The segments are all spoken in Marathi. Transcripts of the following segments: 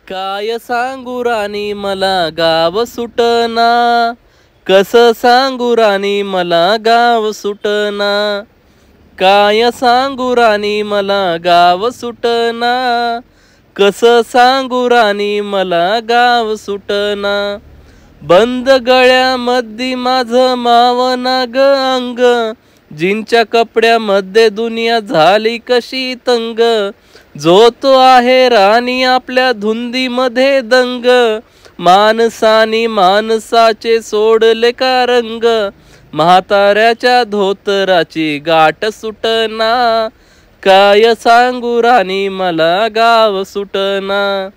काय सांगू राणी मला गाव सुटना, कसं सांगू राणी मला गाव सुटना. काय सांगू राणी मला गाव सुटना, कसं सांगू राणी मला गाव सुटना. बंद गळ्यामध्ये माझं मावना ग अंग, जिंच्या कपड्यामध्ये दुनिया झाली कशी तंग. जो तो आहे राणी आपल्या धुंदीमध्ये दंग, माणसानी माणसाचे सोडले का रंग. म्हाताऱ्याच्या धोतराची गाठ सुटना, काय सांगू राणी मला गाव सुटना.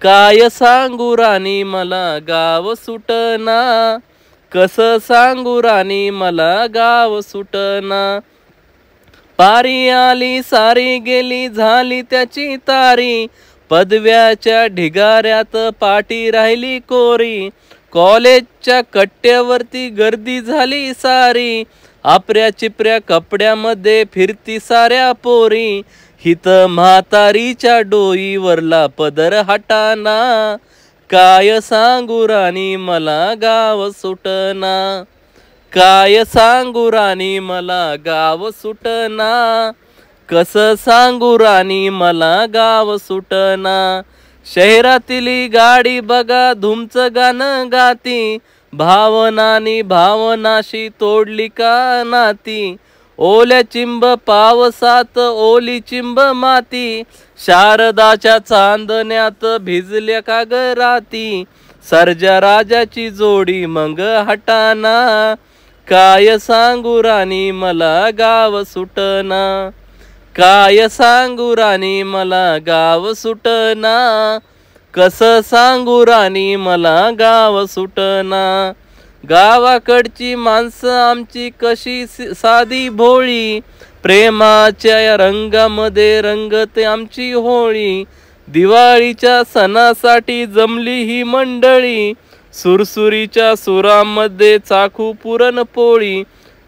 काय सांगू राणी मला गाव सुटना, कसं सांगू राणी मला गाव सुटना. पारी आली सारी गेली झाली त्याची तारी, पदव्याच्या ढिगाऱ्यात पाठी राहिली कोरी. कॉलेजच्या कट्ट्यावरती गर्दी झाली सारी, आपऱ्या चिपऱ्या कपड्यामध्ये फिरती साऱ्या पोरी. हित म्हातारीच्या डोईवरला पदर हटाना, काय सांगू राणी मला गाव सुटना. काय सांगू राणी मला गाव सुटना, कसं सांगू राणी मला गाव सुटना. शहरातील गाडी बघा धुमचं गाणं गाती, भावनानी भावनाशी तोडली का नाती. ओल्या चिंब पावसात ओली चिंब माती, शारदाच्या चांदण्यात भिजल्या का ग राती. सर्जा राजाची जोडी मग हटाना, काय सांगू राणी मला गाव सुटना. काय सांगू राणी मला गाव सुटना, कसं सांगू राणी मला गाव सुटना. गावाकडची माणसं आमची कशी साधी भोळी, प्रेमाच्या या रंगामध्ये रंगते आमची होळी. दिवाळीच्या सणासाठी जमली ही मंडळी, सुरसुरीच्या सुरामध्ये चाखू पुरणपोळी.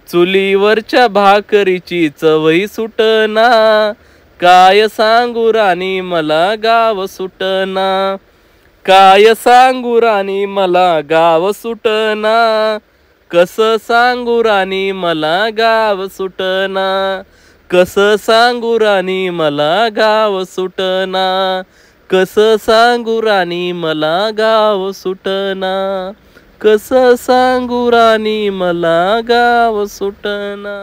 चुलीवरच्या भाकरीची चवही सुटना, काय सांगू राणी मला गाव सुटना. काय सांगू राणी मला गाव सुटना, कसं सांगू राणी मला गाव सुटना. कसं सांगू राणी मला गाव सुटना, कसं सांगू राणी मला गाव सुटना. कसं सांगू राणी मला गाव सुटना.